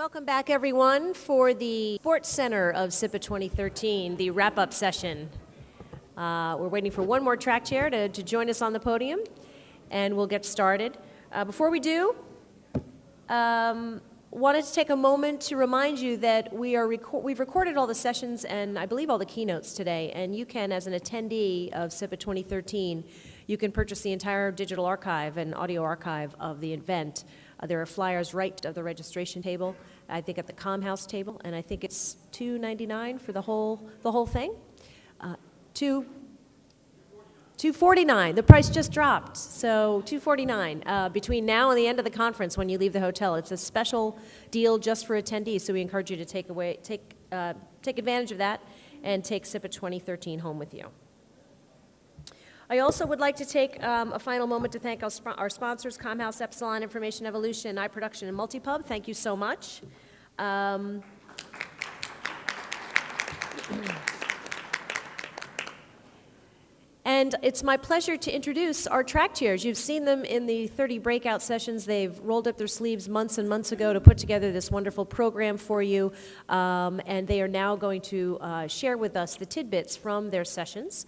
Welcome back, everyone, for the Sports Center of SIPA 2013, the wrap-up session. We're waiting for one more track chair to join us on the podium, and we'll get started. Before we do, wanted to take a moment to remind you that we've recorded all the sessions and I believe all the keynotes today, and you can, as an attendee of SIPA 2013, you can purchase the entire digital archive and audio archive of the event. There are flyers right of the registration table, I think at the Comm House table, and I think it's $2.99 for the whole thing. $2.49. The price just dropped, so $2.49 between now and the end of the conference when you leave the hotel. It's a special deal just for attendees, so we encourage you to take advantage of that and take SIPA 2013 home with you. I also would like to take a final moment to thank our sponsors, Comm House, Epsilon, Information Evolution, iProduction, and Multipub. Thank you so much. And it's my pleasure to introduce our track chairs. You've seen them in the 30 breakout sessions. They've rolled up their sleeves months and months ago to put together this wonderful program for you. And they are now going to share with us the tidbits from their sessions.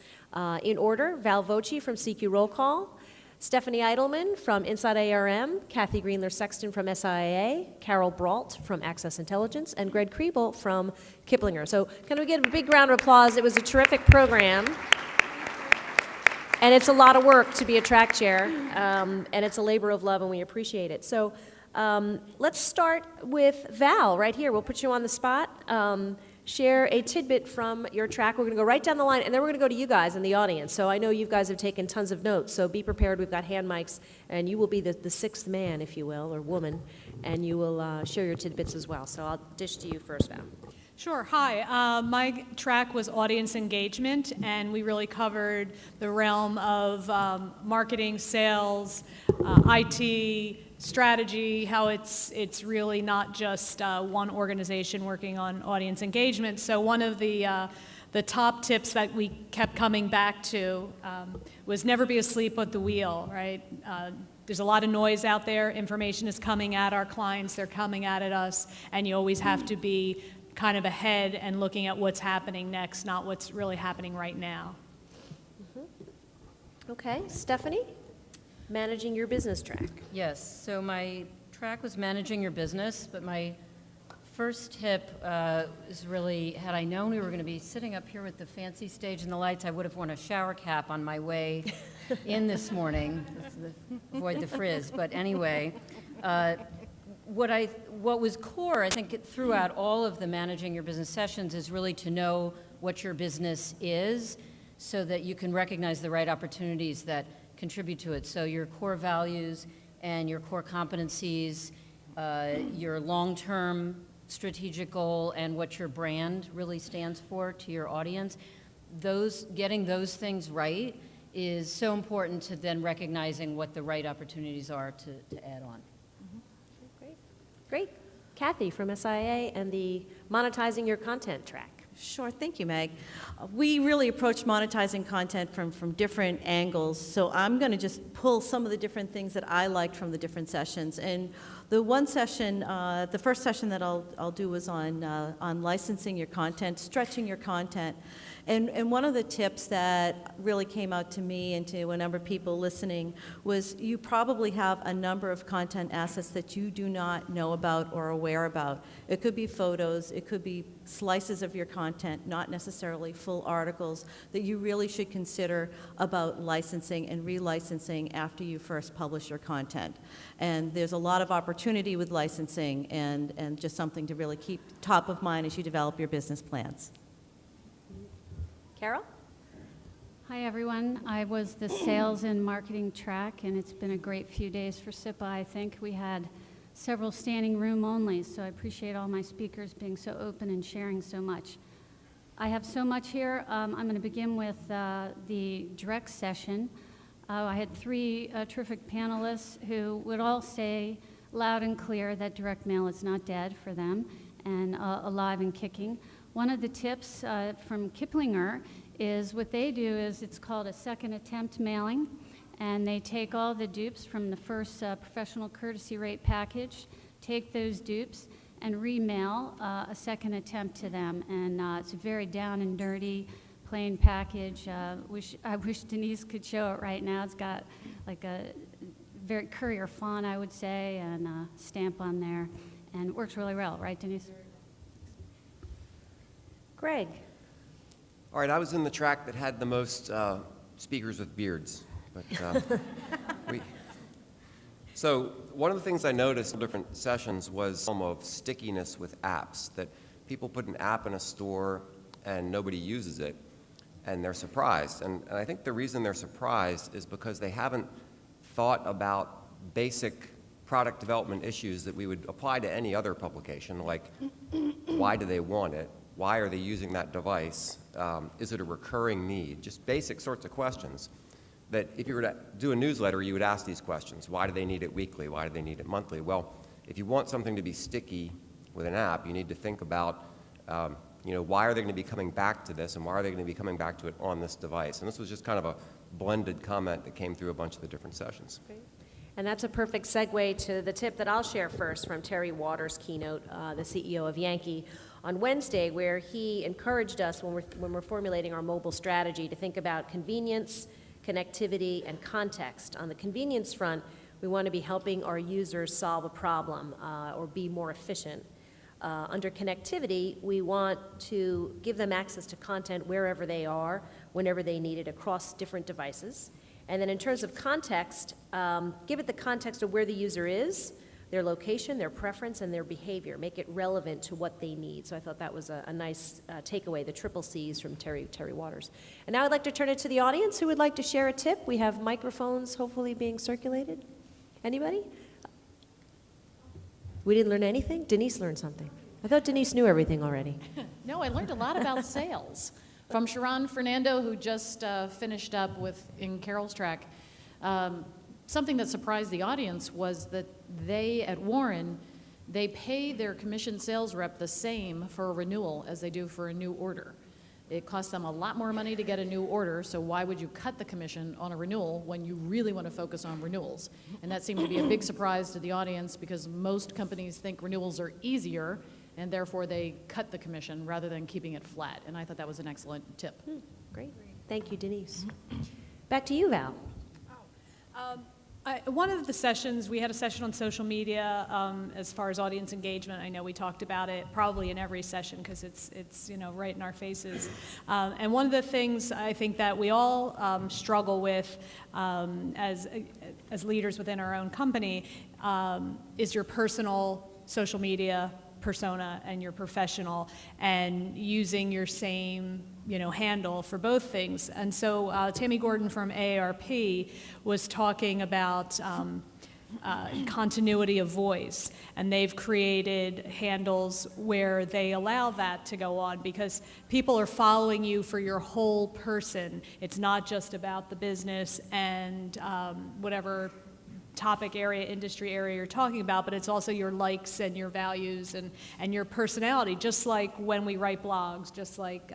In order, Val Voce from CQ Roll Call, Stephanie Eidelman from Inside ARM, Kathy Greenler-Sexton from SIA, Carol Brault from Access Intelligence, and Greg Kriebel from Kiplinger. So can we get a big round of applause? It was a terrific program. And it's a lot of work to be a track chair, and it's a labor of love, and we appreciate it. So let's start with Val right here. We'll put you on the spot. Share a tidbit from your track. We're going to go right down the line, and then we're going to go to you guys in the audience. So I know you guys have taken tons of notes, so be prepared. We've got hand mics, and you will be the sixth man, if you will, or woman, and you will share your tidbits as well. So I'll dish to you first, Val. Sure. Hi. My track was audience engagement, and we really covered the realm of marketing, sales, IT, strategy, how it's really not just one organization working on audience engagement. So one of the top tips that we kept coming back to was never be asleep at the wheel, right? There's a lot of noise out there. Information is coming at our clients. They're coming at us, and you always have to be kind of ahead and looking at what's happening next, not what's really happening right now. Mm-hmm. Okay, Stephanie, managing your business track. Yes, so my track was managing your business, but my first tip is really, had I known we were going to be sitting up here with the fancy stage and the lights, I would have worn a shower cap on my way in this morning, avoid the frizz. But anyway, what was core, I think, throughout all of the managing your business sessions is really to know what your business is so that you can recognize the right opportunities that contribute to it. So your core values and your core competencies, your long-term strategic goal, and what your brand really stands for to your audience. Getting those things right is so important to then recognizing what the right opportunities are to add on. Great. Kathy from SIA and the Monetizing Your Content track. Sure, thank you, Meg. We really approach monetizing content from different angles, so I'm going to just pull some of the different things that I liked from the different sessions. And the one session, the first session that I'll do was on licensing your content, stretching your content. And one of the tips that really came out to me and to a number of people listening was you probably have a number of content assets that you do not know about or aware about. It could be photos, it could be slices of your content, not necessarily full articles, that you really should consider about licensing and relicensing after you first publish your content. And there's a lot of opportunity with licensing and just something to really keep top of mind as you develop your business plans. Carol? Hi, everyone. I was the sales and marketing track, and it's been a great few days for SIPA. I think we had several standing room only, so I appreciate all my speakers being so open and sharing so much. I have so much here. I'm going to begin with the direct session. I had three terrific panelists who would all say loud and clear that direct mail is not dead for them and alive and kicking. One of the tips from Kiplinger is what they do is it's called a second attempt mailing, and they take all the dupes from the first professional courtesy rate package, take those dupes, and remail a second attempt to them. And it's a very down and dirty, plain package. I wish Denise could show it right now. It's got like a very courier font, I would say, and a stamp on there. And it works really well, right, Denise? Greg? All right, I was in the track that had the most speakers with beards, but so one of the things I noticed in different sessions was some of stickiness with apps, that people put an app in a store and nobody uses it, and they're surprised. And I think the reason they're surprised is because they haven't thought about basic product development issues that we would apply to any other publication, like why do they want it? Why are they using that device? Is it a recurring need? Just basic sorts of questions that if you were to do a newsletter, you would ask these questions. Why do they need it weekly? Why do they need it monthly? Well, if you want something to be sticky with an app, you need to think about, why are they going to be coming back to this, and why are they going to be coming back to it on this device? And this was just kind of a blended comment that came through a bunch of the different sessions. And that's a perfect segue to the tip that I'll share first from Terry Waters' keynote, the CEO of Yankee, on Wednesday, where he encouraged us when we're formulating our mobile strategy to think about convenience, connectivity, and context. On the convenience front, we want to be helping our users solve a problem or be more efficient. Under connectivity, we want to give them access to content wherever they are, whenever they need it, across different devices. And then in terms of context, give it the context of where the user is, their location, their preference, and their behavior. Make it relevant to what they need. So I thought that was a nice takeaway, the triple C's from Terry Waters. And now I'd like to turn it to the audience who would like to share a tip. We have microphones hopefully being circulated. Anybody? We didn't learn anything? Denise learned something. I thought Denise knew everything already. No, I learned a lot about sales from Sharon Fernando, who just finished up in Carol's track. Something that surprised the audience was that at Warren, they pay their commission sales rep the same for a renewal as they do for a new order. It costs them a lot more money to get a new order, so why would you cut the commission on a renewal when you really want to focus on renewals? And that seemed to be a big surprise to the audience because most companies think renewals are easier, and therefore they cut the commission rather than keeping it flat. And I thought that was an excellent tip. Great. Thank you, Denise. Back to you, Val. One of the sessions, we had a session on social media as far as audience engagement. I know we talked about it probably in every session because it's right in our faces. And one of the things I think that we all struggle with as leaders within our own company is your personal social media persona and your professional, and using your same handle for both things. And so Tammy Gordon from AARP was talking about continuity of voice, and they've created handles where they allow that to go on because people are following you for your whole person. It's not just about the business and whatever topic area, industry area you're talking about, but it's also your likes and your values and your personality, just like when we write blogs, just like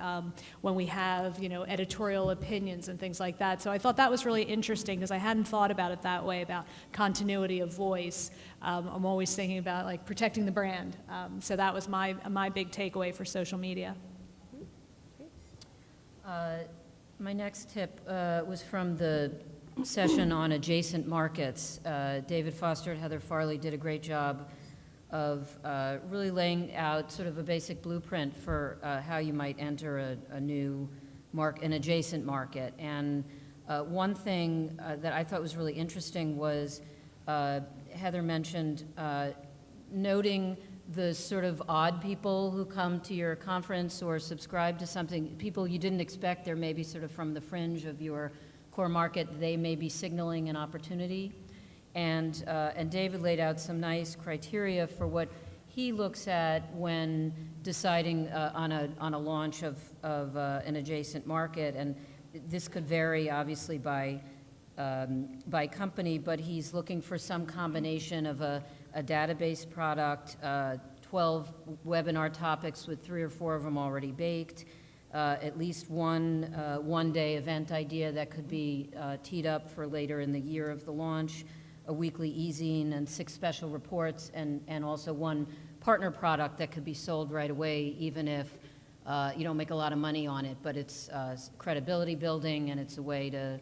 when we have, editorial opinions and things like that. So I thought that was really interesting because I hadn't thought about it that way, about continuity of voice. I'm always thinking about like protecting the brand. So that was my big takeaway for social media. My next tip was from the session on adjacent markets. David Foster and Heather Farley did a great job of really laying out sort of a basic blueprint for how you might enter an adjacent market. And one thing that I thought was really interesting was Heather mentioned noting the sort of odd people who come to your conference or subscribe to something, people you didn't expect. They're maybe sort of from the fringe of your core market. They may be signaling an opportunity. And David laid out some nice criteria for what he looks at when deciding on a launch of an adjacent market. And this could vary, obviously, by company, but he's looking for some combination of a database product, 12 webinar topics with 3 or 4 of them already baked, at least one day event idea that could be teed up for later in the year of the launch, a weekly e-zine and 6 special reports, and also one partner product that could be sold right away, even if you don't make a lot of money on it, but it's credibility building, and it's a way to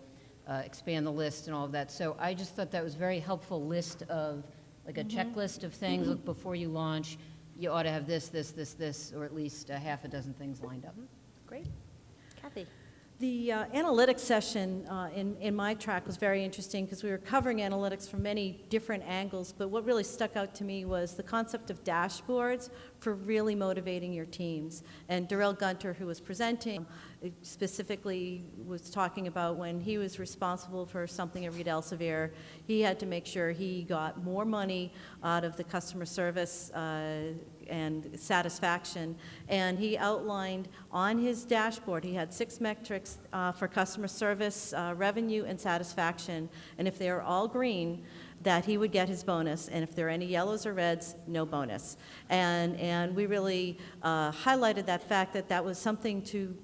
expand the list and all of that. So I just thought that was a very helpful list of, like a checklist of things. Look, before you launch, you ought to have this, this, this, this, or at least a half a dozen things lined up. Great. Kathy? The analytics session in my track was very interesting because we were covering analytics from many different angles, but what really stuck out to me was the concept of dashboards for really motivating your teams. And Darrell Gunter, who was presenting, specifically was talking about when he was responsible for something at Reed Elsevier, he had to make sure he got more money out of the customer service and satisfaction. And he outlined on his dashboard, he had 6 metrics for customer service, revenue, and satisfaction. And if they are all green, that he would get his bonus, and if there are any yellows or reds, no bonus. And we really highlighted that fact that was something to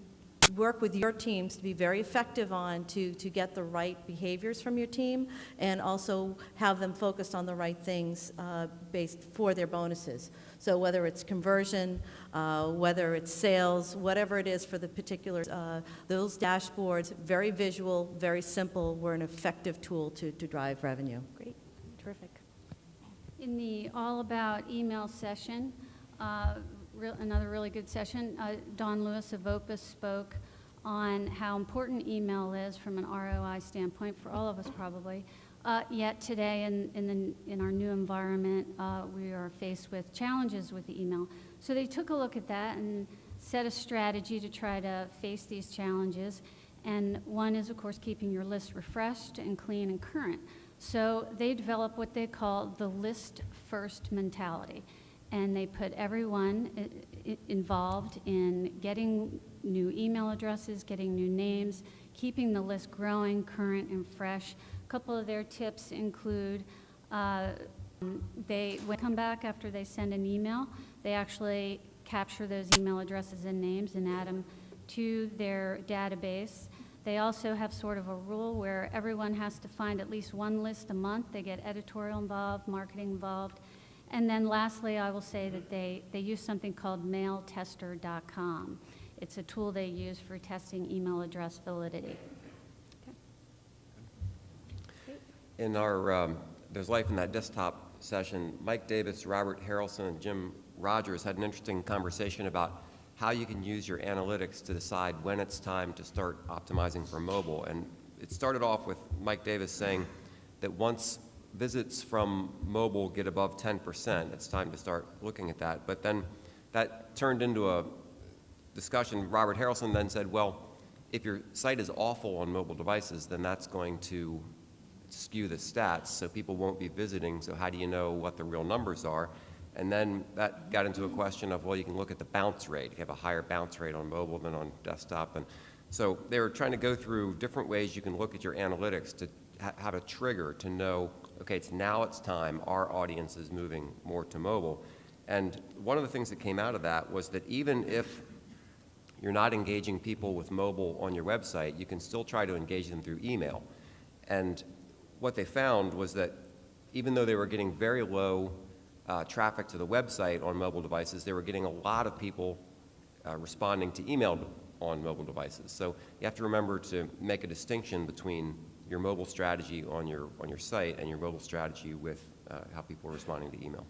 work with your teams to be very effective on, to get the right behaviors from your team, and also have them focused on the right things based for their bonuses. So whether it's conversion, whether it's sales, whatever it is for the particular, those dashboards, very visual, very simple, were an effective tool to drive revenue. Great. Terrific. In the All About email session, another really good session, Don Lewis of Opus spoke on how important email is from an ROI standpoint for all of us probably. Yet today in our new environment, we are faced with challenges with the email. So they took a look at that and set a strategy to try to face these challenges. And one is, of course, keeping your list refreshed and clean and current. So they developed what they call the list first mentality. And they put everyone involved in getting new email addresses, getting new names, keeping the list growing, current, and fresh. A couple of their tips include when they come back after they send an email, they actually capture those email addresses and names and add them to their database. They also have sort of a rule where everyone has to find at least one list a month. They get editorial involved, marketing involved. And then lastly, I will say that they use something called mailtester.com. It's a tool they use for testing email address validity. In our There's Life in That Desktop session, Mike Davis, Robert Harrelson, and Jim Rogers had an interesting conversation about how you can use your analytics to decide when it's time to start optimizing for mobile. And it started off with Mike Davis saying that once visits from mobile get above 10%, it's time to start looking at that. But then that turned into a discussion. Robert Harrelson then said, well, if your site is awful on mobile devices, then that's going to skew the stats, so people won't be visiting, so how do you know what the real numbers are? And then that got into a question of, well, you can look at the bounce rate. You have a higher bounce rate on mobile than on desktop. And so they were trying to go through different ways you can look at your analytics to have a trigger to know, okay, it's time, our audience is moving more to mobile. And one of the things that came out of that was that even if you're not engaging people with mobile on your website, you can still try to engage them through email. And what they found was that even though they were getting very low traffic to the website on mobile devices, they were getting a lot of people responding to email on mobile devices. So you have to remember to make a distinction between your mobile strategy on your site and your mobile strategy with how people are responding to email.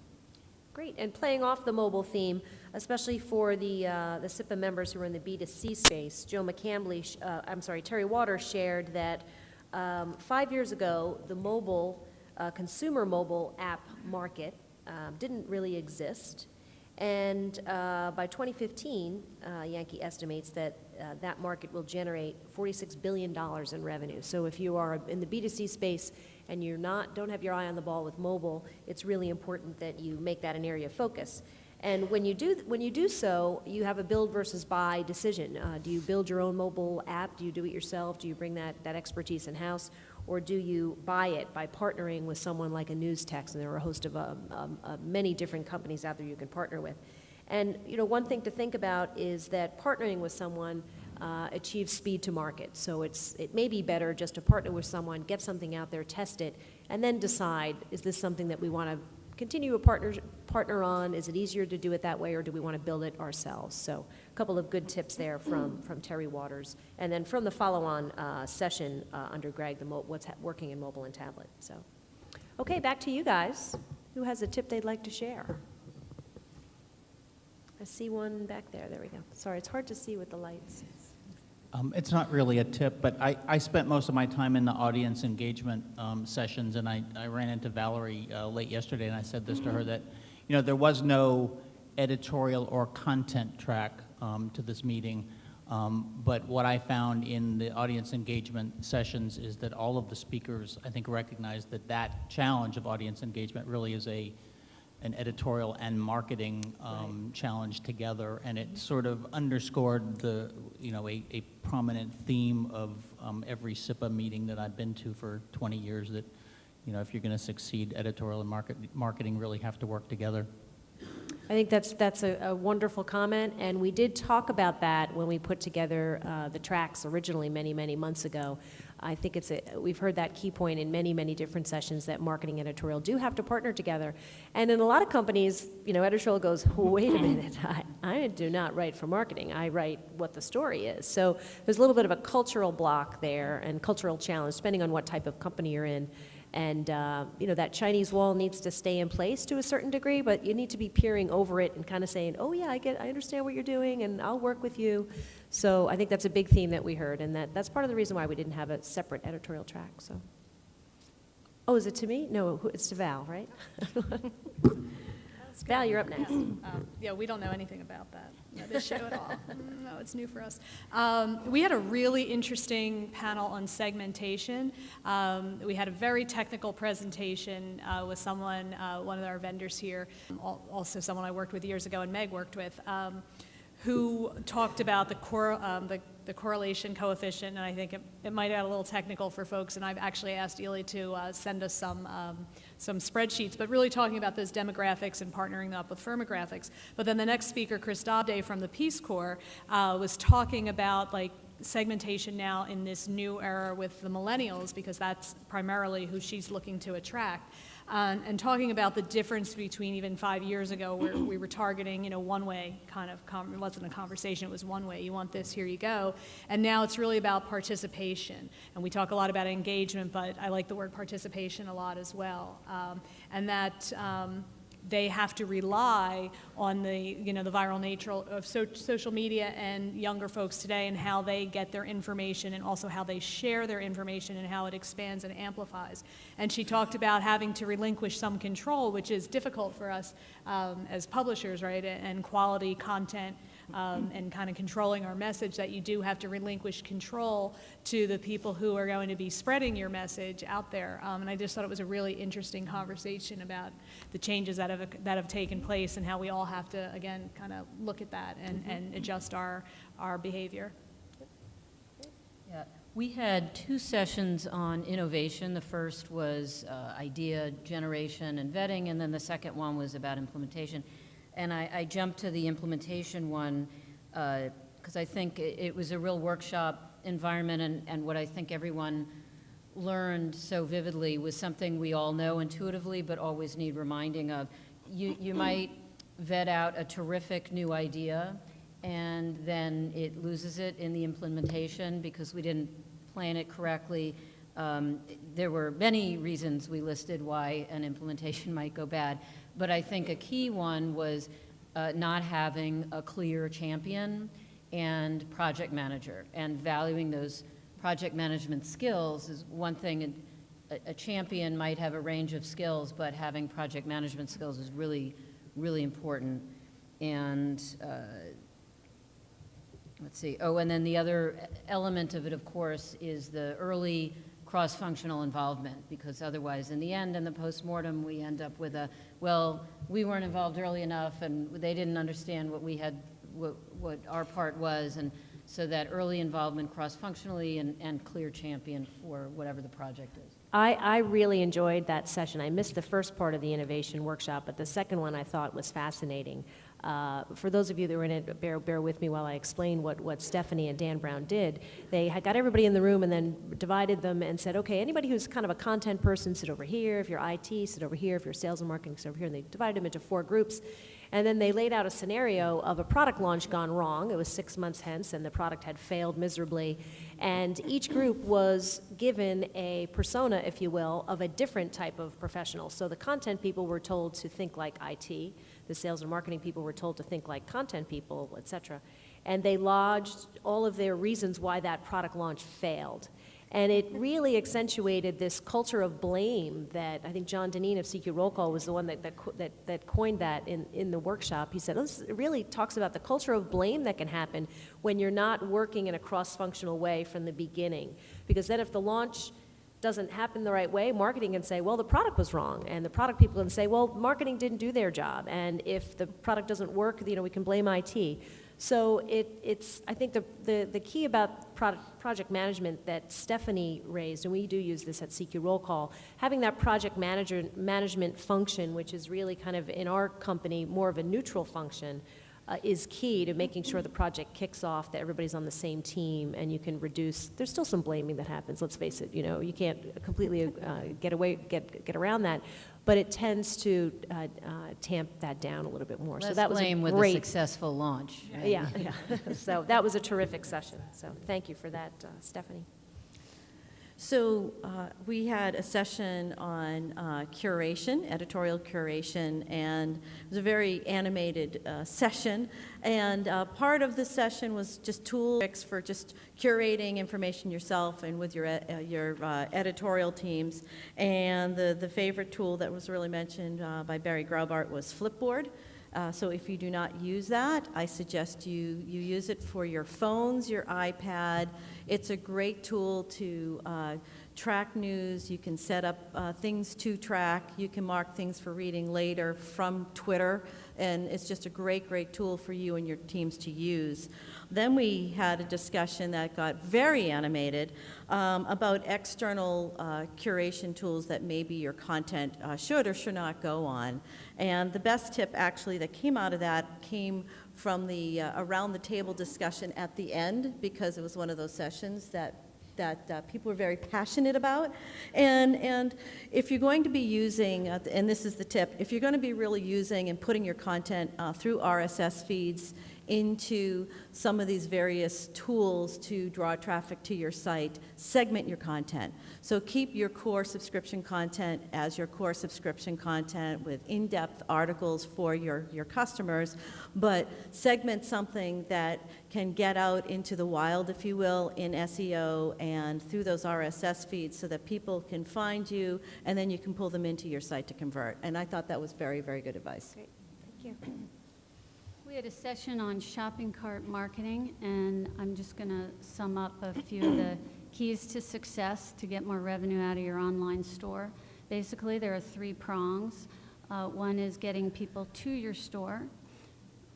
Great, and playing off the mobile theme, especially for the SIPA members who are in the B2C space, Terry Waters shared that 5 years ago, the mobile, consumer mobile app market didn't really exist. And by 2015, Yankee estimates that that market will generate $46 billion in revenue. So if you are in the B2C space and you don't have your eye on the ball with mobile, it's really important that you make that an area of focus. And when you do so, you have a build versus buy decision. Do you build your own mobile app? Do you do it yourself? Do you bring that expertise in-house? Or do you buy it by partnering with someone like a NewsText? And there are a host of many different companies out there you can partner with. And one thing to think about is that partnering with someone achieves speed to market. So it may be better just to partner with someone, get something out there, test it, and then decide, is this something that we want to continue to partner on? Is it easier to do it that way, or do we want to build it ourselves? So a couple of good tips there from Terry Waters. And then from the follow-on session under Greg, what's working in mobile and tablet. So, okay, back to you guys. Who has a tip they'd like to share? I see one back there. There we go. Sorry, it's hard to see with the lights. It's not really a tip, but I spent most of my time in the audience engagement sessions, and I ran into Valerie late yesterday, and I said this to her, that, you know, there was no editorial or content track to this meeting, but what I found in the audience engagement sessions is that all of the speakers, I think, recognized that that challenge of audience engagement really is an editorial and marketing challenge together, and it sort of underscored the, you know, a prominent theme of every SIPA meeting that I've been to for 20 years, that, you know, if you're going to succeed, editorial and marketing really have to work together. I think that's a wonderful comment, and we did talk about that when we put together the tracks originally many months ago. I think we've heard that key point in many different sessions, that marketing and editorial do have to partner together. And in a lot of companies, you know, editorial goes, wait a minute, I do not write for marketing, I write what the story is. So there's a little bit of a cultural block there and cultural challenge, depending on what type of company you're in. And, you know, that Chinese wall needs to stay in place to a certain degree, but you need to be peering over it and kind of saying, oh yeah, I understand what you're doing, and I'll work with you. So I think that's a big theme that we heard, and that's part of the reason why we didn't have a separate editorial track. So, oh, is it to me? No, it's to Val, right? Val, you're up next. Yeah, we don't know anything about that, this show at all. No, it's new for us. We had a really interesting panel on segmentation. We had a very technical presentation with someone, one of our vendors here, also someone I worked with years ago and Meg worked with, who talked about the correlation coefficient, and I think it might add a little technical for folks, and I've actually asked Ely to send us some spreadsheets, but really talking about those demographics and partnering them up with firmographics. But then the next speaker, Chris Dobday from the Peace Corps, was talking about like segmentation now in this new era with the millennials, because that's primarily who she's looking to attract. And talking about the difference between even 5 years ago, where we were targeting, you know, one way kind of, it wasn't a conversation, it was one way, you want this, here you go. And now it's really about participation. And we talk a lot about engagement, but I like the word participation a lot as well. And that they have to rely on the, you know, the viral nature of social media and younger folks today, and how they get their information, and also how they share their information, and how it expands and amplifies. And she talked about having to relinquish some control, which is difficult for us as publishers, right, and quality content, and kind of controlling our message, that you do have to relinquish control to the people who are going to be spreading your message out there. And I just thought it was a really interesting conversation about the changes that have taken place, and how we all have to, again, kind of look at that and adjust our behavior. Yeah, we had 2 sessions on innovation. The first was idea generation and vetting, and then the second one was about implementation. And I jumped to the implementation one because I think it was a real workshop environment, and what I think everyone learned so vividly was something we all know intuitively but always need reminding of. You might vet out a terrific new idea, and then it loses it in the implementation because we didn't plan it correctly. There were many reasons we listed why an implementation might go bad, but I think a key one was not having a clear champion and project manager, and valuing those project management skills is one thing. A champion might have a range of skills, but having project management skills is really, really important. And let's see. Oh, and then the other element of it, of course, is the early cross-functional involvement, because otherwise, in the end, in the postmortem, we end up with well, we weren't involved early enough, and they didn't understand what we had, what our part was, and so that early involvement cross-functionally and clear champion for whatever the project is. I really enjoyed that session. I missed the first part of the innovation workshop, but the second one I thought was fascinating. For those of you that were in it, bear with me while I explain what Stephanie and Dan Brown did. They had got everybody in the room and then divided them and said, okay, anybody who's kind of a content person, sit over here. If you're IT, sit over here. If you're sales and marketing, sit over here. And they divided them into 4 groups. And then they laid out a scenario of a product launch gone wrong. It was 6 months hence, and the product had failed miserably. And each group was given a persona, if you will, of a different type of professional. So the content people were told to think like IT. The sales and marketing people were told to think like content people, et cetera. And they lodged all of their reasons why that product launch failed. And it really accentuated this culture of blame that I think John Deneen of CQ Roll Call was the one that coined that in the workshop. He said, this really talks about the culture of blame that can happen when you're not working in a cross-functional way from the beginning. Because then if the launch doesn't happen the right way, marketing can say, well, the product was wrong. And the product people can say, well, marketing didn't do their job. And if the product doesn't work, we can blame IT. So it's I think the key about project management that Stephanie raised, and we do use this at CQ Roll Call, having that project management function, which is really kind of in our company more of a neutral function, is key to making sure the project kicks off, that everybody's on the same team, and you can reduce. There's still some blaming that happens. Let's face it. You can't completely get around that, but it tends to tamp that down a little bit more. Less so that was blame a with a great successful launch. Right? yeah. So that was a terrific session. So thank you for that, Stephanie. So we had a session on curation, editorial curation, and it was a very animated session. And part of the session was just tools for just curating information yourself and with your editorial teams. And the favorite tool that was really mentioned by Barry Graubart was Flipboard. So if you do not use that, I suggest you use it for your phones, your iPad. It's a great tool to track news. You can set up things to track. You can mark things for reading later from Twitter. And it's just a great, great tool for you and your teams to use. Then we had a discussion that got very animated about external curation tools that maybe your content should or should not go on. And the best tip actually that came out of that came from the around the table discussion at the end, because it was one of those sessions that people were very passionate about. And if you're going to be using, and this is the tip, if you're going to be really using and putting your content through RSS feeds into some of these various tools to draw traffic to your site, segment your content. So keep your core subscription content as your core subscription content with in-depth articles for your customers, but segment something that can get out into the wild, if you will, in SEO and through those RSS feeds so that people can find you, and then you can pull them into your site to convert. And I thought that was very, very good advice. Great. Thank you. We had a session on shopping cart marketing, and I'm just going to sum up a few of the keys to success to get more revenue out of your online store. Basically, there are 3 prongs. One is getting people to your store.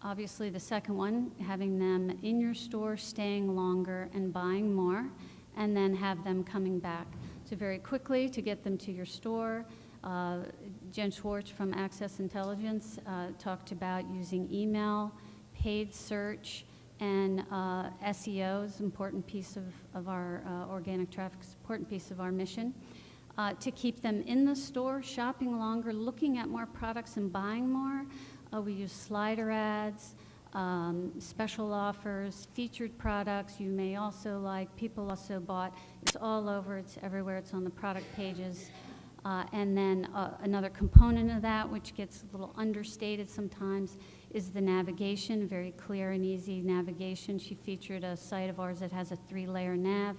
Obviously, the second one, having them in your store, staying longer and buying more, and then have them coming back. So very quickly, to get them to your store, Jen Schwartz from Access Intelligence talked about using email, paid search, and SEO is an important piece of our organic traffic, important piece of our mission. To keep them in the store, shopping longer, looking at more products and buying more, we use slider ads, special offers, featured products. You may also like, people also bought, it's all over, it's everywhere, it's on the product pages. And then another component of that, which gets a little understated sometimes, is the navigation, very clear and easy navigation. She featured a site of ours that has a 3-layer nav.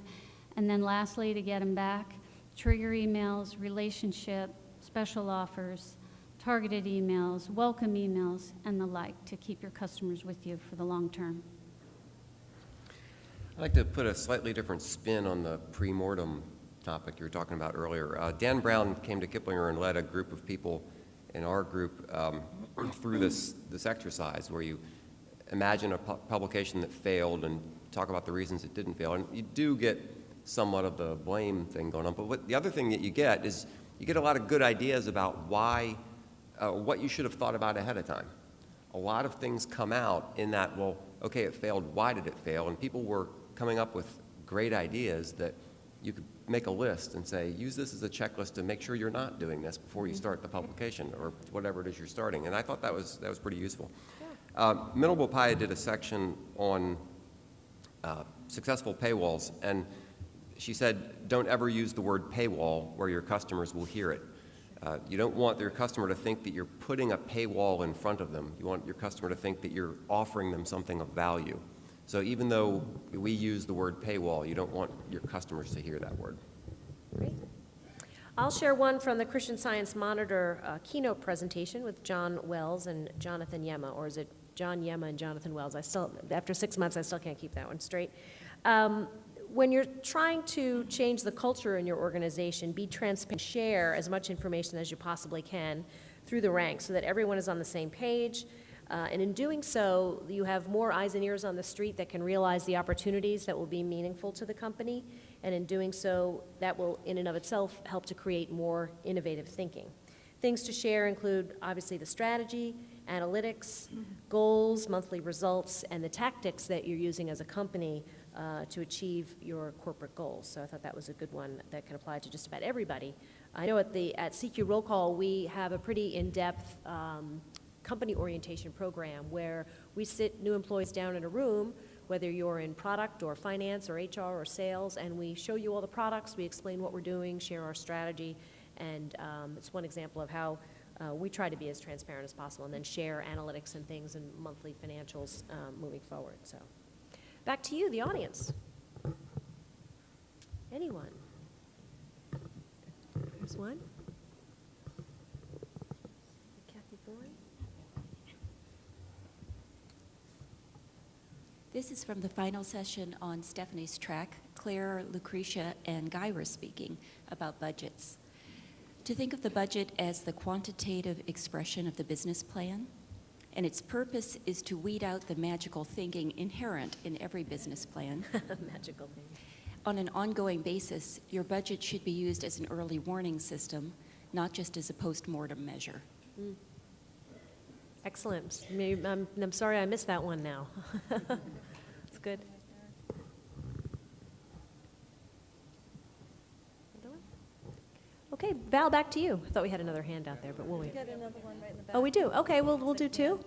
And then lastly, to get them back, trigger emails, relationship, special offers, targeted emails, welcome emails, and the like to keep your customers with you for the long term. I'd like to put a slightly different spin on the pre-mortem topic you were talking about earlier. Dan Brown came to Kiplinger and led a group of people in our group through this exercise where you imagine a publication that failed and talk about the reasons it didn't fail. And you do get somewhat of the blame thing going on. But the other thing that you get is you get a lot of good ideas about why, what you should have thought about ahead of time. a lot of things come out in that, well, okay, it failed, why did it fail? And people were coming up with great ideas that you could make a list and say, use this as a checklist to make sure you're not doing this before you start the publication or whatever it is you're starting. And I thought that was pretty useful. Minnable Paya did a section on successful paywalls, and she said, don't ever use the word paywall where your customers will hear it. You don't want your customer to think that you're putting a paywall in front of them. You want your customer to think that you're offering them something of value. So even though we use the word paywall, you don't want your customers to hear that word. Great. I'll share one from the Christian Science Monitor keynote presentation with John Wells and Jonathan Yema, or is it John Yema and Jonathan Wells? After 6 months, I still can't keep that one straight. When you're trying to change the culture in your organization, be transparent, share as much information as you possibly can through the ranks so that everyone is on the same page. And in doing so, you have more eyes and ears on the street that can realize the opportunities that will be meaningful to the company. And in doing so, that will, in and of itself, help to create more innovative thinking. Things to share include, obviously, the strategy, analytics, goals, monthly results, and the tactics that you're using as a company to achieve your corporate goals. So I thought that was a good one that can apply to just about everybody. I know at CQ Roll Call, we have a pretty in-depth company orientation program where we sit new employees down in a room, whether you're in product or finance or HR or sales, and we show you all the products, we explain what we're doing, share our strategy, and it's one example of how we try to be as transparent as possible and then share analytics and things and monthly financials moving forward. So back to you, the audience. Anyone? There's one. Kathy Bourne. This is from the final session on Stephanie's track. Claire, Lucretia, and Guy were speaking about budgets. To think of the budget as the quantitative expression of the business plan, and its purpose is to weed out the magical thinking inherent in every business plan. Magical thing. On an ongoing basis, your budget should be used as an early warning system, not just as a post-mortem measure. Excellent. I'm sorry I missed that one now. It's good. Another one? Okay, Val, back to you. I thought we had another hand out there, but we'll wait. Got another one right in the back. Oh, we do? Okay, we'll do two.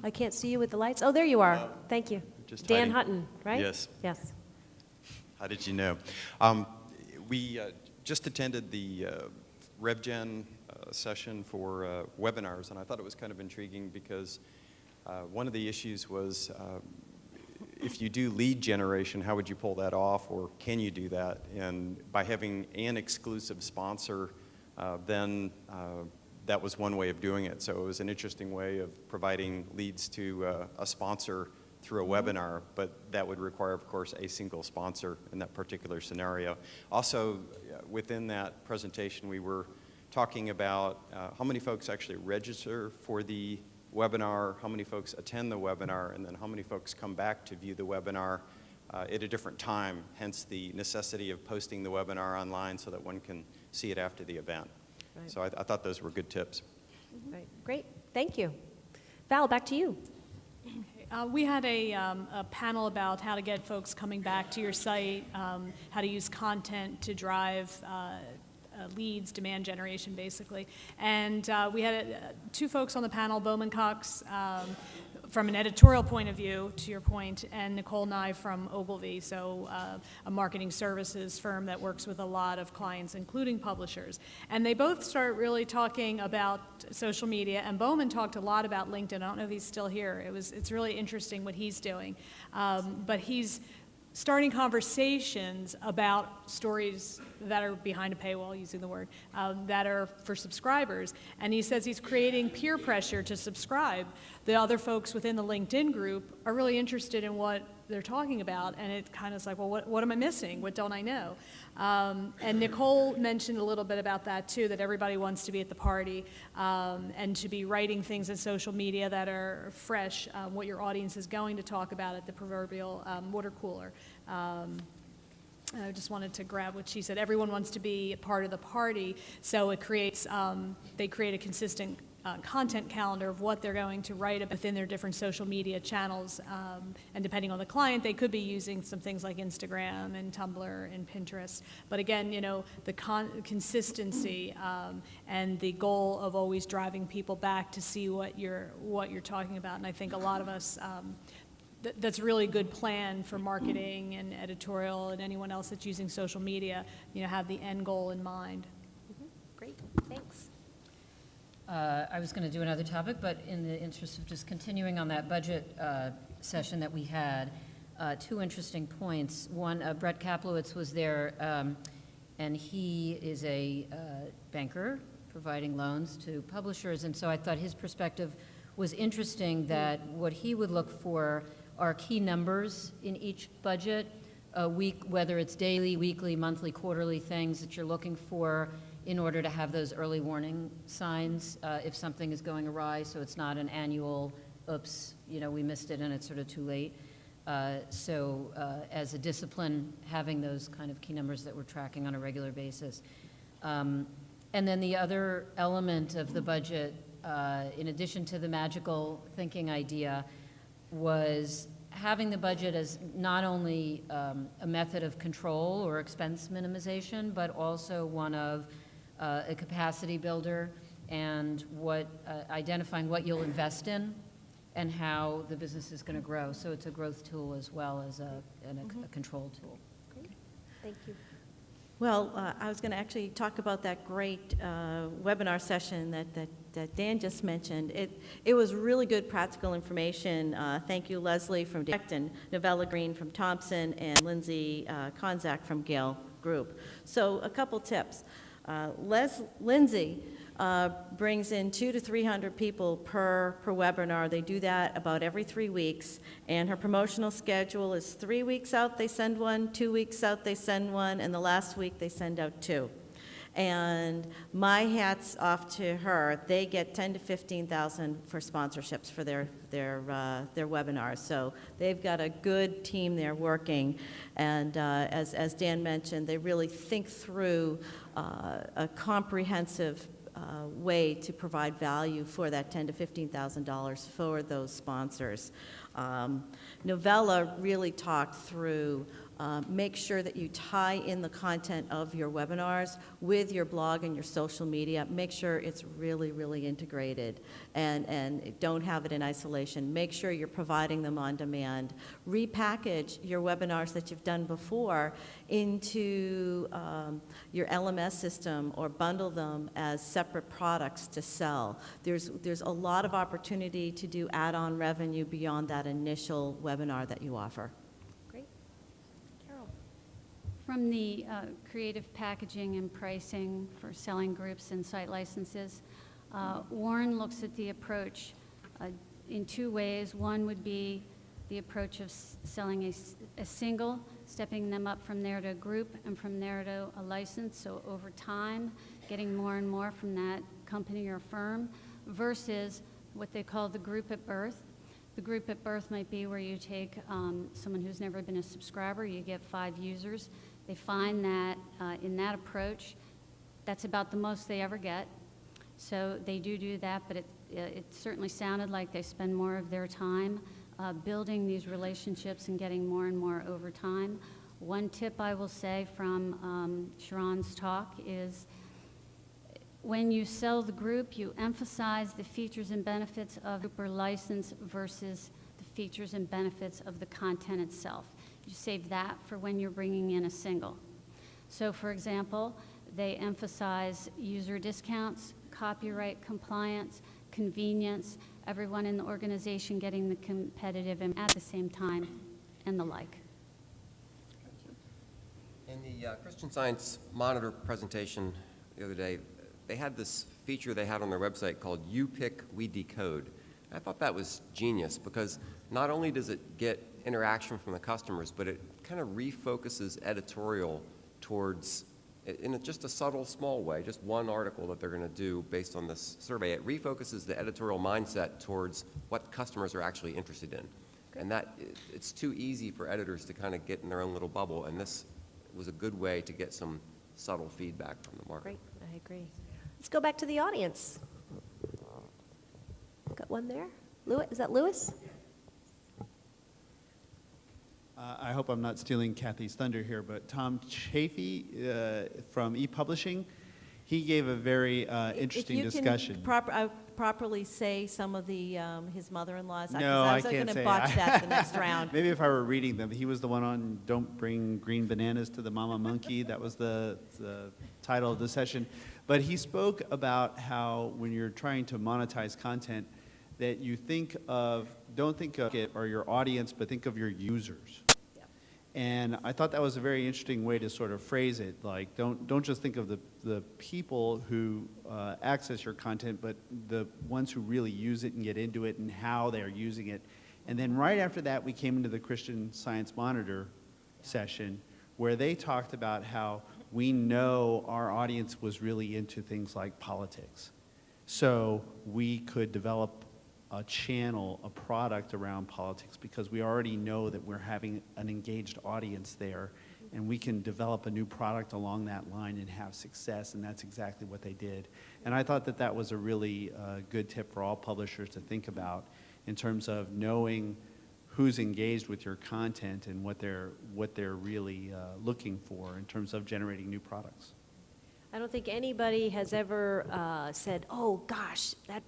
I can't see you with the lights. Oh, there you are. Thank you. Just Dan hiding. Hutton, right? Yes. Yes. How did you know? We just attended the RevGen session for webinars, and I thought it was kind of intriguing because one of the issues was if you do lead generation, how would you pull that off, or can you do that? And by having an exclusive sponsor, then that was one way of doing it. So it was an interesting way of providing leads to a sponsor through a webinar, but that would require, of course, a single sponsor in that particular scenario. Also, within that presentation, we were talking about how many folks actually register for the webinar, how many folks attend the webinar, and then how many folks come back to view the webinar at a different time, hence the necessity of posting the webinar online so that one can see it after the event. Right. So I thought those were good tips. Right. Great. Thank you. Val, back to you. We had a panel about how to get folks coming back to your site, how to use content to drive leads, demand generation, basically. And we had two folks on the panel, Bowman Cox from an editorial point of view, to your point, and Nicole Nye from Ogilvy, so a marketing services firm that works with a lot of clients, including publishers. And they both start really talking about social media, and Bowman talked a lot about LinkedIn. I don't know if he's still here. It's really interesting what he's doing. But he's starting conversations about stories that are behind a paywall, using the word, that are for subscribers. And he says he's creating peer pressure to subscribe. The other folks within the LinkedIn group are really interested in what they're talking about, and it kind of is like, well, what am I missing? What don't I know? And Nicole mentioned a little bit about that too, that everybody wants to be at the party and to be writing things in social media that are fresh, what your audience is going to talk about at the proverbial water cooler. I just wanted to grab what she said. Everyone wants to be a part of the party, so it creates, they create a consistent content calendar of what they're going to write within their different social media channels. And depending on the client, they could be using some things like Instagram and Tumblr and Pinterest. But again, the consistency and the goal of always driving people back to see what you're talking about. And I think a lot of us, that's a really good plan for marketing and editorial and anyone else that's using social media, have the end goal in mind. Great, thanks. I was going to do another topic, but in the interest of just continuing on that budget session that we had, two interesting points. One, Brett Kaplowitz was there, and he is a banker providing loans to publishers, and so I thought his perspective was interesting, that what he would look for are key numbers in each budget, whether it's daily, weekly, monthly, quarterly things that you're looking for in order to have those early warning signs if something is going awry, so it's not an annual, oops, we missed it and it's sort of too late. So as a discipline, having those kind of key numbers that we're tracking on a regular basis. And then the other element of the budget, in addition to the magical thinking idea, was having the budget as not only a method of control or expense minimization, but also one of a capacity builder and identifying what you'll invest in and how the business is going to grow. So it's a growth tool as well as a control tool. Great, thank you. Well, I was going to actually talk about that great webinar session that Dan just mentioned. It was really good practical information. Thank you, Leslie from Direct, and Novella Green from Thompson, and Lindsay Konzak from Gale Group. So a couple tips. Lindsay brings in 200 to 300 people per webinar. They do that about every 3 weeks, and her promotional schedule is 3 weeks out they send one, 2 weeks out they send one, and the last week they send out 2. And my hat's off to her. They get 10 to 15,000 for sponsorships for their webinars. So they've got a good team there working. And as Dan mentioned, they really think through a comprehensive way to provide value for that $10,000 to $15,000 for those sponsors. Novella really talked through make sure that you tie in the content of your webinars with your blog and your social media. Make sure it's really, really integrated, and don't have it in isolation. Make sure you're providing them on demand. Repackage your webinars that you've done before into your LMS system, or bundle them as separate products to sell. There's a lot of opportunity to do add-on revenue beyond that initial webinar that you offer. Great. Carol. From the creative packaging and pricing for selling groups and site licenses, Warren looks at the approach in two ways. One would be the approach of selling a single, stepping them up from there to a group, and from there to a license, so over time, getting more and more from that company or firm, versus what they call the group at birth. The group at birth might be where you take someone who's never been a subscriber, you get 5 users. They find that in that approach, that's about the most they ever get. So they do that, but it certainly sounded like they spend more of their time building these relationships and getting more and more over time. One tip I will say from Sharon's talk is, when you sell the group, you emphasize the features and benefits of the group or license versus the features and benefits of the content itself. You save that for when you're bringing in a single. So for example, they emphasize user discounts, copyright compliance, convenience, everyone in the organization getting the competitive and at the same time, and the like. In the Christian Science Monitor presentation the other day, they had this feature they had on their website called You Pick, We Decode. I thought that was genius, because not only does it get interaction from the customers, but it kind of refocuses editorial towards, in just a subtle, small way, just one article that they're going to do based on this survey. It refocuses the editorial mindset towards what customers are actually interested in. And that, it's too easy for editors to kind of get in their own little bubble, and this was a good way to get some subtle feedback from the market. Great, I agree. Let's go back to the audience. one there. Lewis, is that Lewis? I hope I'm not stealing Kathy's thunder here, but Tom Chafee from ePublishing, he gave a very interesting discussion. If you can properly say some of the his mother-in-law's, No, I I was can't going to say. botch that the next round. Maybe if I were reading them. He was the one on Don't Bring Green Bananas to the Mama Monkey. That was the title of the session. But he spoke about how when you're trying to monetize content, that you don't think of it or your audience, but think of your users. And I thought that was a very interesting way to sort of phrase it. Like, don't just think of the people who access your content, but the ones who really use it and get into it and how they're using it. And then right after that, we came into the Christian Science Monitor session, where they talked about how we know our audience was really into things like politics. So we could develop a channel, a product around politics, because we already know that we're having an engaged audience there, and we can develop a new product along that line and have success, and that's exactly what they did. And I thought that that was a really good tip for all publishers to think about in terms of knowing who's engaged with your content and what they're really looking for in terms of generating new products. I don't think anybody has ever said, oh gosh, that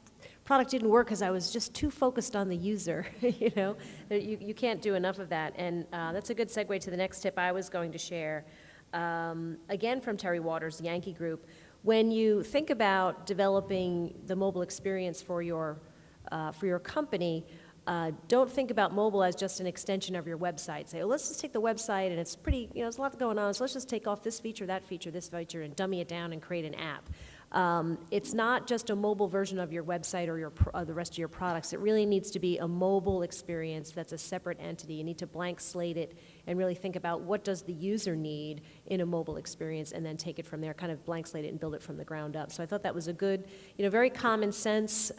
product didn't work because I was just too focused on the user. You know, you can't do enough of that. And that's a good segue to the next tip I was going to share. Again, from Terry Waters, Yankee Group. When you think about developing the mobile experience for your company, don't think about mobile as just an extension of your website. Say, oh, let's just take the website, and it's pretty, you know, there's a lot going on, so let's just take off this feature, this feature, and dummy it down and create an app. It's not just a mobile version of your website or the rest of your products. It really needs to be a mobile experience that's a separate entity. You need to blank slate it and really think about what does the user need in a mobile experience, and then take it from there, kind of blank slate it and build it from the ground up. So I thought that was a good, you know, very common sense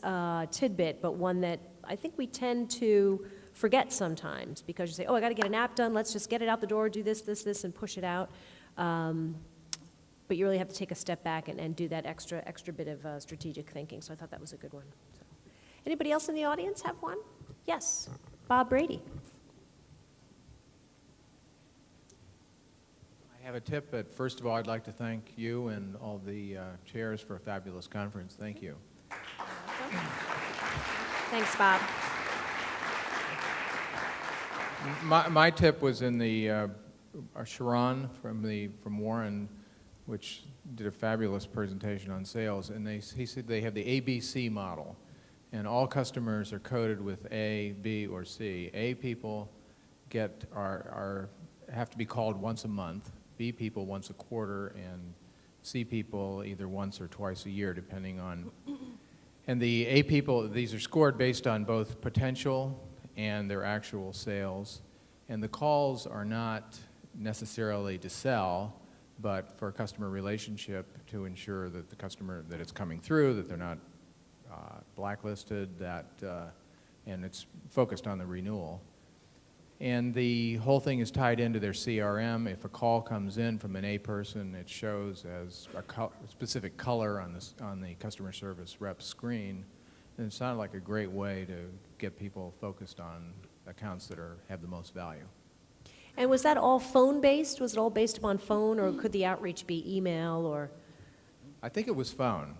tidbit, but one that I think we tend to forget sometimes, because you say, oh, I got to get an app done, let's just get it out the door, do this, and push it out. But you really have to take a step back and do that extra bit of strategic thinking. So I thought that was a good one. So. Anybody else in the audience have one? Yes, Bob Brady. I have a tip, but first of all, I'd like to thank you and all the chairs for a fabulous conference. Thank you. Thanks, Bob. My tip was in the Sharon from Warren, which did a fabulous presentation on sales, and he said they have the ABC model, and all customers are coded with A, B, or C. A people have to be called once a month, B people once a quarter, and C people either once or twice a year, depending on. And the A people, these are scored based on both potential and their actual sales, and the calls are not necessarily to sell, but for a customer relationship, to ensure that the customer, that it's coming through, that they're not blacklisted, and it's focused on the renewal. And the whole thing is tied into their CRM. If a call comes in from an A person, it shows as a specific color on the customer service rep screen. And it sounded like a great way to get people focused on accounts that have the most value. And was that all phone-based? Was it all based upon phone, or could the outreach be email or? I think it was phone.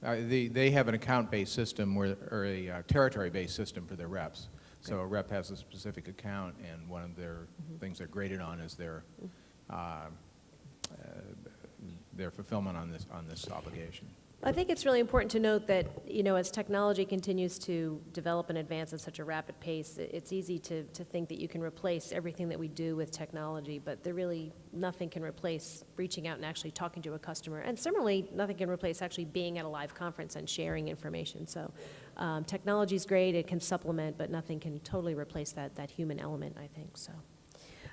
They have an account-based system or a territory-based system for their reps. So a rep has a specific account, and one of their things they're graded on is their fulfillment on this obligation. I think it's really important to note that, you know, as technology continues to develop and advance at such a rapid pace, it's easy to think that you can replace everything that we do with technology, but nothing can replace reaching out and actually talking to a customer. And similarly, nothing can replace actually being at a live conference and sharing information. So technology is great, it can supplement, but nothing can totally replace that human element, I think, so.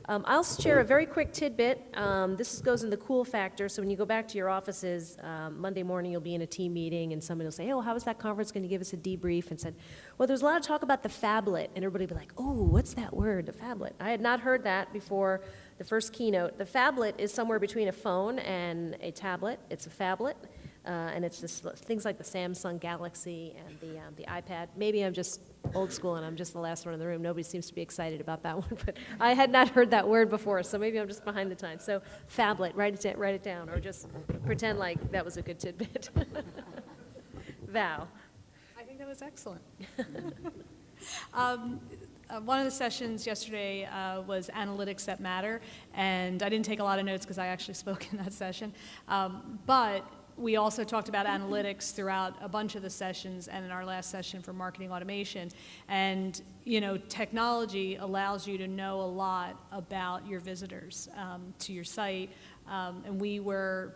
I'll share a very quick tidbit. This goes in the cool factor. So when you go back to your offices, Monday morning you'll be in a team meeting and somebody will say, hey, well, how was that conference? Going to give us a debrief? And said, well, there's a lot of talk about the phablet. And everybody will be like, oh, what's that word, the phablet? I had not heard that before the first keynote. The phablet is somewhere between a phone and a tablet. It's a phablet. and it's things like the Samsung Galaxy and the iPad. Maybe I'm just old school and I'm just the last one in the room. Nobody seems to be excited about that one, but I had not heard that word before, so maybe I'm just behind the times. So phablet, write it down, or just pretend like that was a good tidbit. Val. I think that was excellent. One of the sessions yesterday was Analytics That Matter, and I didn't take a lot of notes because I actually spoke in that session. But we also talked about analytics throughout a bunch of the sessions and in our last session for marketing automation. And, you know, technology allows you to know a lot about your visitors to your site. And we were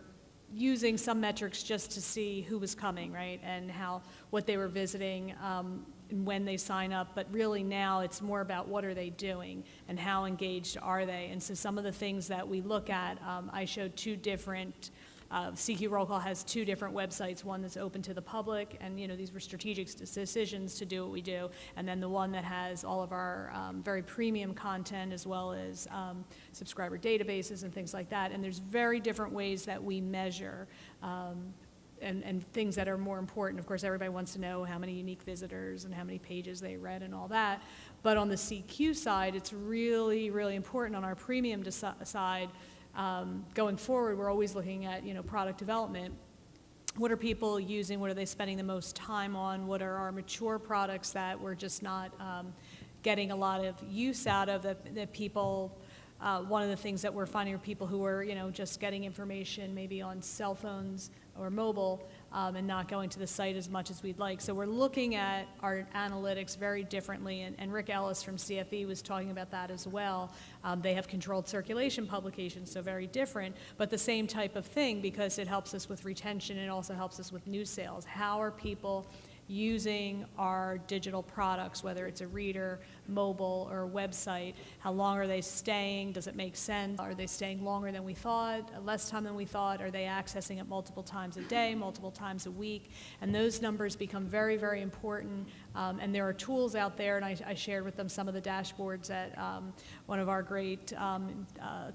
using some metrics just to see who was coming, right, and what they were visiting and when they sign up. But really now it's more about what are they doing and how engaged are they. And so some of the things that we look at, I showed two different. CQ Roll Call has two different websites, one that's open to the public, and, you know, these were strategic decisions to do what we do, and then the one that has all of our very premium content as well as subscriber databases and things like that. And there's very different ways that we measure and things that are more important. Of course, everybody wants to know how many unique visitors and how many pages they read and all that. But on the CQ side, it's really, really important on our premium side. Going forward, we're always looking at, you know, product development. What are people using? What are they spending the most time on? What are our mature products that we're just not getting a lot of use out of that people, one of the things that we're finding are people who are, you know, just getting information maybe on cell phones or mobile and not going to the site as much as we'd like. So we're looking at our analytics very differently, and Rick Ellis from CFE was talking about that as well. They have controlled circulation publications, so very different, but the same type of thing because it helps us with retention and it also helps us with new sales. How are people using our digital products, whether it's a reader, mobile, or a website? How long are they staying? Does it make sense? Are they staying longer than we thought, less time than we thought? Are they accessing it multiple times a day, multiple times a week? And those numbers become very, very important. And there are tools out there, and I shared with them some of the dashboards that one of our great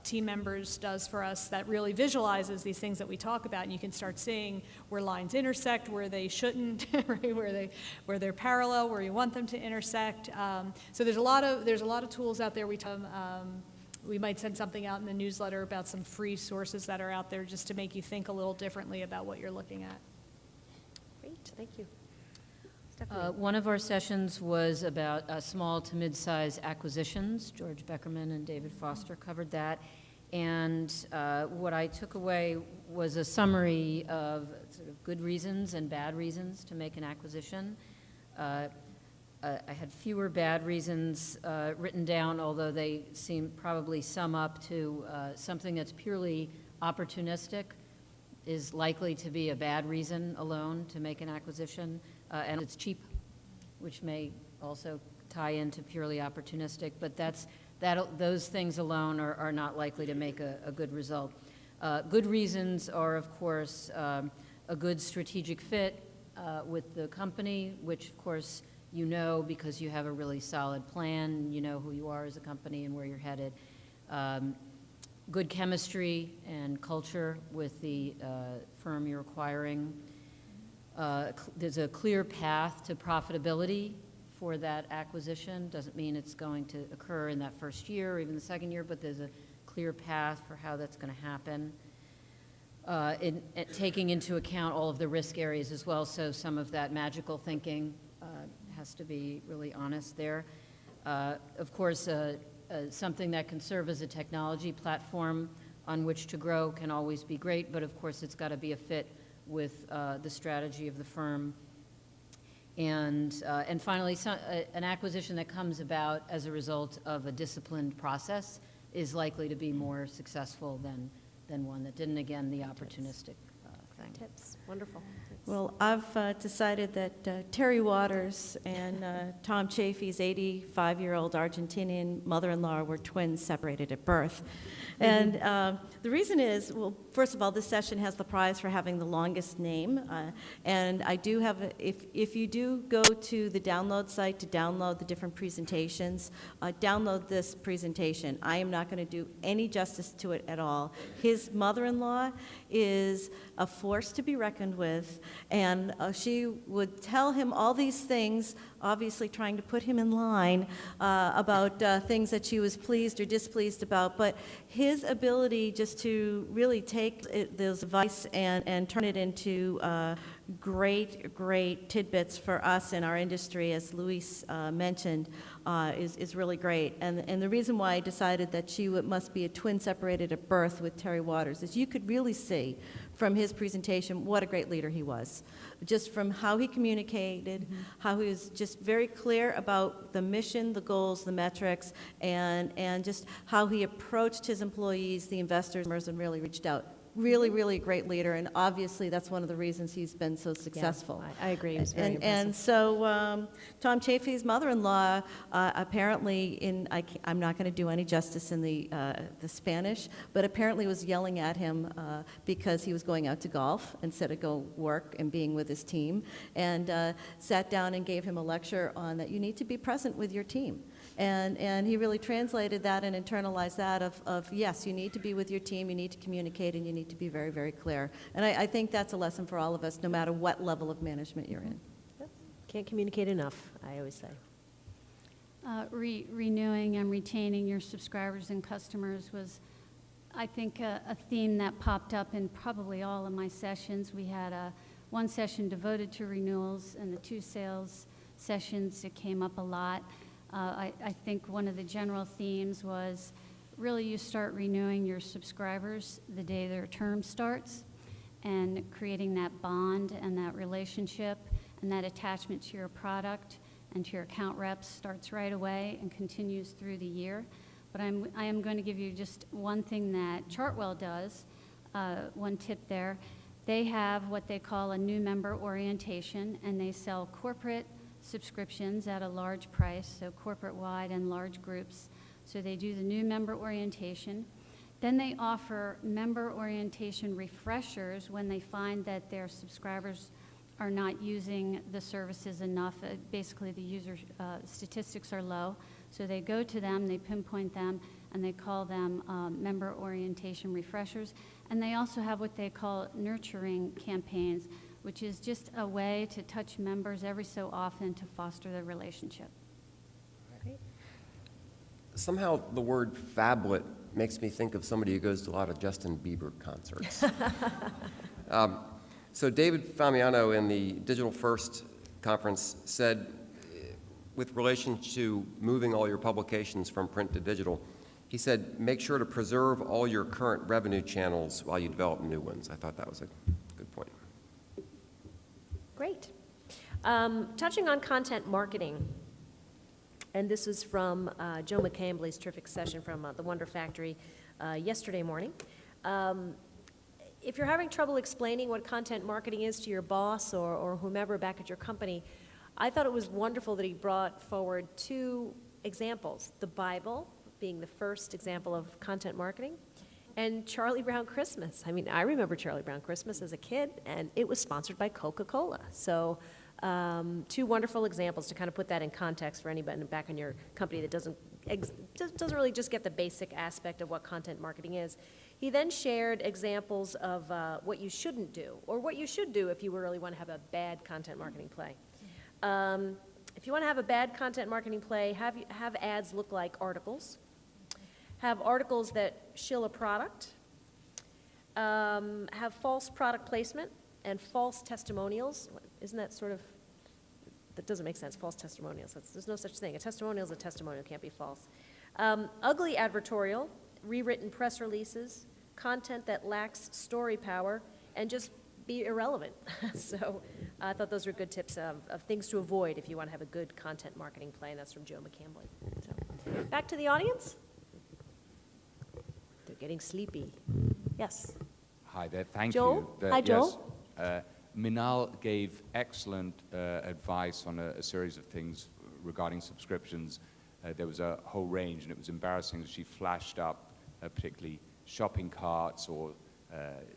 team members does for us that really visualizes these things that we talk about, and you can start seeing where lines intersect, where they shouldn't, right? where they're parallel, where you want them to intersect. So there's a lot of tools out there. We might send something out in the newsletter about some free sources that are out there just to make you think a little differently about what you're looking at. Great, thank you. One of our sessions was about small to mid-size acquisitions. George Beckerman and David Foster covered that. And what I took away was a summary of sort of good reasons and bad reasons to make an acquisition. I had fewer bad reasons written down, although they probably sum up to something that's purely opportunistic is likely to be a bad reason alone to make an acquisition. And it's cheap, which may also tie into purely opportunistic, but those things alone are not likely to make a good result. Good reasons are, of course, a good strategic fit with the company, which, of course, you know because you have a really solid plan, you know who you are as a company and where you're headed. Good chemistry and culture with the firm you're acquiring. There's a clear path to profitability for that acquisition. Doesn't mean it's going to occur in that first year or even the second year, but there's a clear path for how that's going to happen. Taking into account all of the risk areas as well, so some of that magical thinking has to be really honest there. Of course, something that can serve as a technology platform on which to grow can always be great, but of course it's got to be a fit with the strategy of the firm. And finally, an acquisition that comes about as a result of a disciplined process is likely to be more successful than one that didn't. Again, the opportunistic thing. Tips, wonderful. Well, I've decided that Terry Waters and Tom Chafee's 85-year-old Argentinian mother-in-law were twins separated at birth. And the reason is, well, first of all, this session has the prize for having the longest name. And I do have, if you do go to the download site to download the different presentations, download this presentation. I am not going to do any justice to it at all. His mother-in-law is a force to be reckoned with, and she would tell him all these things, obviously trying to put him in line about things that she was pleased or displeased about, but his ability just to really take those advice and turn it into great tidbits for us in our industry, as Luis mentioned, is really great. And the reason why I decided that she must be a twin separated at birth with Terry Waters is you could really see from his presentation what a great leader he was. Just from how he communicated, how he was just very clear about the mission, the goals, the metrics, and just how he approached his employees, the investors, and really reached out. Really great leader, and obviously that's one of the reasons he's been so successful. Yeah, I agree. It was very And so Tom Chafee's mother-in-law apparently, I'm not going to do any justice in the Spanish, but apparently was yelling at him because he was going out to golf instead of go work and being with his team, and sat down and gave him a lecture on that you need to be present with your team. And he really translated that and internalized that of yes, you need to be with your team, you need to communicate, and you need to be very clear. And I think that's a lesson for all of us, no matter what level of management you're in. Can't communicate enough, I always say. Renewing and retaining your subscribers and customers was, I think, a theme that popped up in probably all of my sessions. We had one session devoted to renewals, and the 2 sales sessions, it came up a lot. I think one of the general themes was really you start renewing your subscribers the day their term starts, and creating that bond and that relationship and that attachment to your product and to your account reps starts right away and continues through the year. But I am going to give you just one thing that Chartwell does, one tip there. They have what they call a new member orientation, and they sell corporate subscriptions at a large price, so corporate-wide and large groups. So they do the new member orientation. Then they offer member orientation refreshers when they find that their subscribers are not using the services enough. Basically, the user statistics are low. So they go to them, they pinpoint them, and they call them member orientation refreshers. And they also have what they call nurturing campaigns, which is just a way to touch members every so often to foster the relationship. Somehow the word phablet makes me think of somebody who goes to a lot of Justin Bieber concerts. So David Famiano in the Digital First conference said, with relation to moving all your publications from print to digital, he said, make sure to preserve all your current revenue channels while you develop new ones. I thought that was a good point. Great. Touching on content marketing, and this is from Joe McCambly's terrific session from the Wonder Factory yesterday morning. If you're having trouble explaining what content marketing is to your boss or whomever back at your company, I thought it was wonderful that he brought forward 2 examples, the Bible being the first example of content marketing, and Charlie Brown Christmas. I mean, I remember Charlie Brown Christmas as a kid, and it was sponsored by Coca-Cola. So 2 wonderful examples to kind of put that in context for anybody back in your company that doesn't really just get the basic aspect of what content marketing is. He then shared examples of what you shouldn't do, or what you should do if you really want to have a bad content marketing play. If you want to have a bad content marketing play, have ads look like articles. Have articles that shill a product. Have false product placement and false testimonials. Isn't that sort of, that doesn't make sense, false testimonials. There's no such thing. A testimonial is a testimonial, can't be false. Ugly advertorial, rewritten press releases, content that lacks story power, and just be irrelevant. So I thought those were good tips of things to avoid if you want to have a good content marketing play, and that's from Joe McCambly. So back to the audience. They're getting sleepy. Yes. Hi there, thank Joel? you. Hi, Joel. Yes, Minal gave excellent advice on a series of things regarding subscriptions. There was a whole range, and it was embarrassing that she flashed up particularly shopping carts, or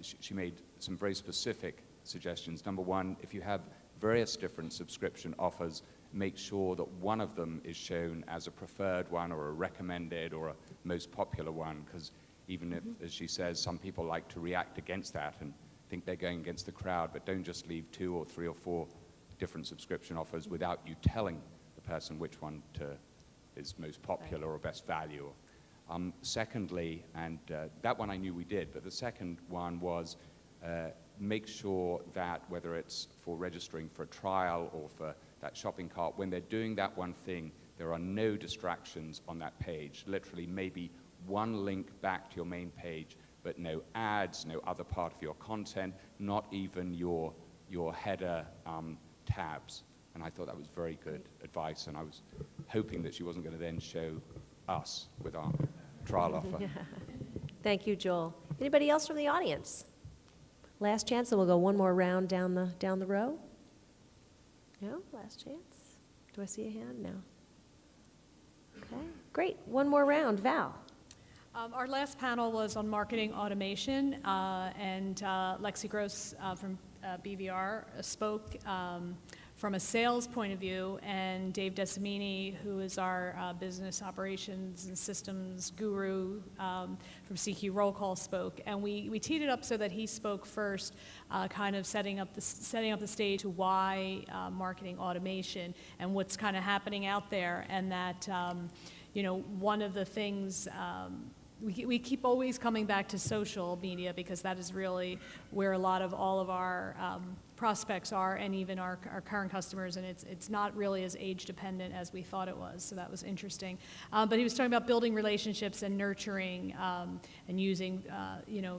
she made some very specific suggestions. Number one, if you have various different subscription offers, make sure that one of them is shown as a preferred one or a recommended or a most popular one, because even if, as she says, some people like to react against that and think they're going against the crowd, but don't just leave 2 or 3 or 4 different subscription offers without you telling the person which one is most popular or best value. Secondly, and that one I knew we did, but the second one was make sure that whether it's for registering for a trial or for that shopping cart, when they're doing that one thing, there are no distractions on that page. Literally maybe one link back to your main page, but no ads, no other part of your content, not even your header tabs. And I thought that was very good advice, and I was hoping that she wasn't going to then show us with our trial offer. Thank you, Joel. Anybody else from the audience? Last chance, and we'll go one more round down the row. No? Last chance? Do I see a hand? No. Okay, great. One more round. Val. Our last panel was on marketing automation, and Lexi Gross from BVR spoke from a sales point of view, and Dave Decimini, who is our business operations and systems guru from CQ Roll Call, spoke. And we teed it up so that he spoke first, kind of setting up the stage to why marketing automation and what's kind of happening out there, and that one of the things. We keep always coming back to social media because that is really where a lot of all of our prospects are, and even our current customers, and it's not really as age dependent as we thought it was, so that was interesting. But he was talking about building relationships and nurturing and using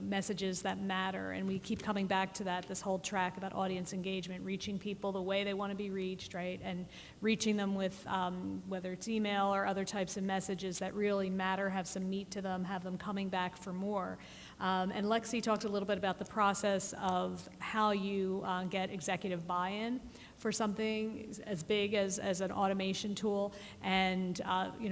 messages that matter, and we keep coming back to that, this whole track about audience engagement, reaching people the way they want to be reached, right, and reaching them with whether it's email or other types of messages that really matter, have some meat to them, have them coming back for more. And Lexi talked a little bit about the process of how you get executive buy-in for something as big as an automation tool, and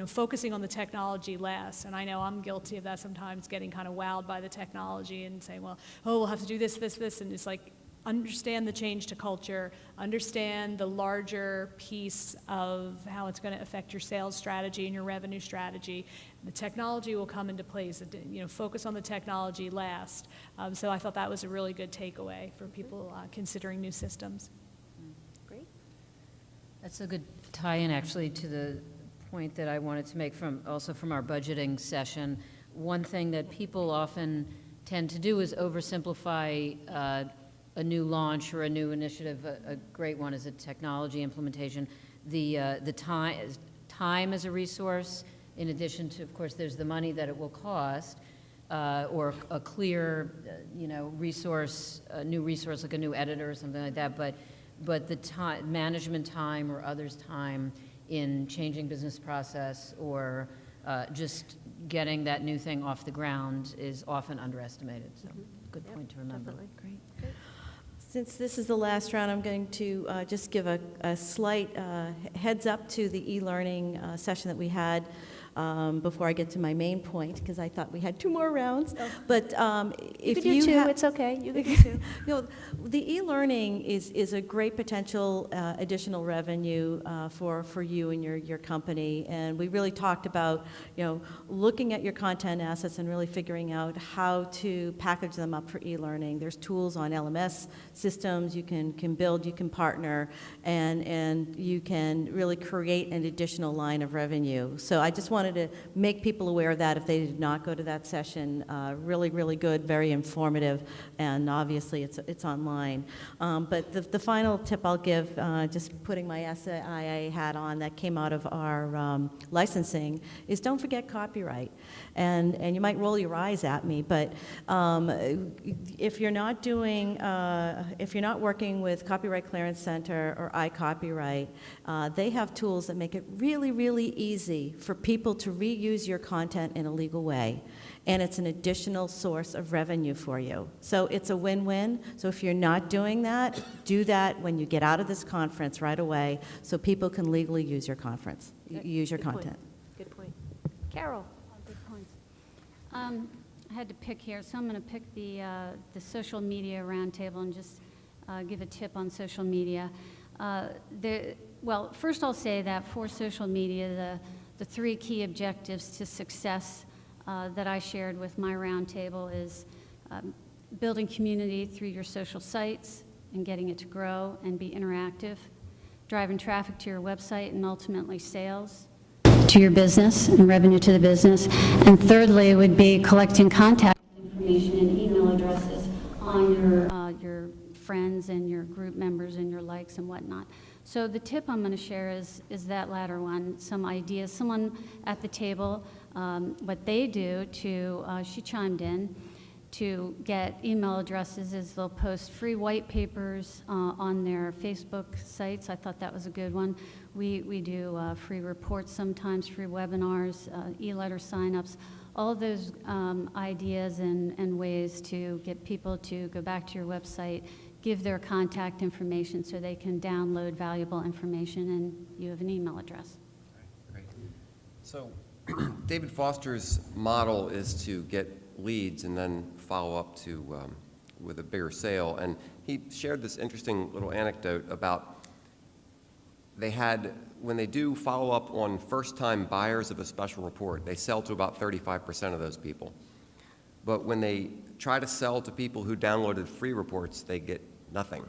focusing on the technology last. And I know I'm guilty of that sometimes, getting kind of wowed by the technology and saying, well, we'll have to do this, and it's like, understand the change to culture, understand the larger piece of how it's going to affect your sales strategy and your revenue strategy. The technology will come into place. Focus on the technology last. So I thought that was a really good takeaway for people considering new systems. Great. That's a good tie-in, actually, to the point that I wanted to make from our budgeting session. One thing that people often tend to do is oversimplify a new launch or a new initiative. A great one is a technology implementation. The time as a resource, in addition to, of course, there's the money that it will cost, or a clear, resource, a new resource like a new editor or something like that. But the time, management time or others' time in changing business process or just getting that new thing off the ground is often underestimated. So, good point to remember. Definitely. Great. Since this is the last round, I'm going to just give a slight heads up to the e-learning session that we had before I get to my main point, because I thought we had 2 more rounds. Oh. But if you you do 2, it's okay. You can do 2. The e-learning is a great potential additional revenue for you and your company. And we really talked about looking at your content assets and really figuring out how to package them up for e-learning. There's tools on LMS systems you can build, you can partner, and you can really create an additional line of revenue. So I just wanted to make people aware of that if they did not go to that session. Really, really good, very informative, and obviously it's online. But the final tip I'll give, just putting my SIA hat on that came out of our licensing, is don't forget copyright. And you might roll your eyes at me, but if you're not working with Copyright Clearance Center or iCopyright, they have tools that make it really, really easy for people to reuse your content in a legal way, and it's an additional source of revenue for you. So it's a win-win. So if you're not doing that, do that when you get out of this conference right away, so people can legally use your conference, use your Good point. content. Good point. Carol? Good points. I had to pick here, so I'm going to pick the social media roundtable and just give a tip on social media. Well, first I'll say that for social media, the three key objectives to success that I shared with my roundtable is building community through your social sites and getting it to grow and be interactive, driving traffic to your website and ultimately sales to your business and revenue to the business. And thirdly would be collecting contact information and email addresses on your friends and your group members and your likes and whatnot. So the tip I'm going to share is that latter one, some ideas. Someone at the table, what they do to, she chimed in, to get email addresses is they'll post free white papers on their Facebook sites. I thought that was a good one. We do free reports sometimes, free webinars, e-letter signups, all of those ideas and ways to get people to go back to your website, give their contact information so they can download valuable information, and you have an email address. Great. So David Foster's model is to get leads and then follow up to with a bigger sale. And he shared this interesting little anecdote about when they do follow up on first-time buyers of a special report, they sell to about 35% of those people. But when they try to sell to people who downloaded free reports, they get nothing.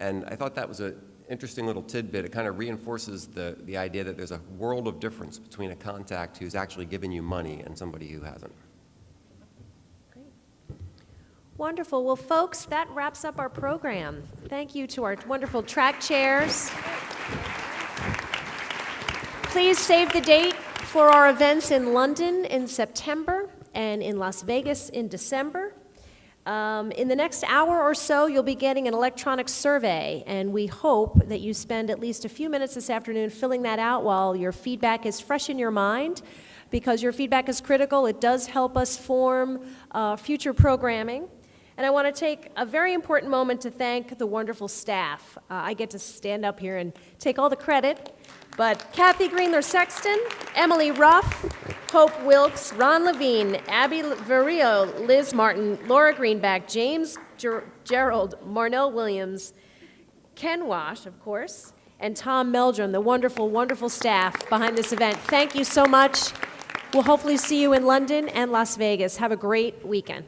And I thought that was an interesting little tidbit. It kind of reinforces the idea that there's a world of difference between a contact who's actually given you money and somebody who hasn't. Wonderful. Well, folks, that wraps up our program. Thank you to our wonderful track chairs. Please save the date for our events in London in September and in Las Vegas in December. In the next hour or so, you'll be getting an electronic survey, and we hope that you spend at least a few minutes this afternoon filling that out while your feedback is fresh in your mind, because your feedback is critical. It does help us form future programming. And I want to take a very important moment to thank the wonderful staff. I get to stand up here and take all the credit, but Kathy Greenler-Sexton, Emily Ruff, Hope Wilkes, Ron Levine, Abby Varillo, Liz Martin, Laura Greenback, James Gerald, Marnell Williams, Ken Wash, of course, and Tom Meldrum, the wonderful, wonderful staff behind this event. Thank you so much. We'll hopefully see you in London and Las Vegas. Have a great weekend.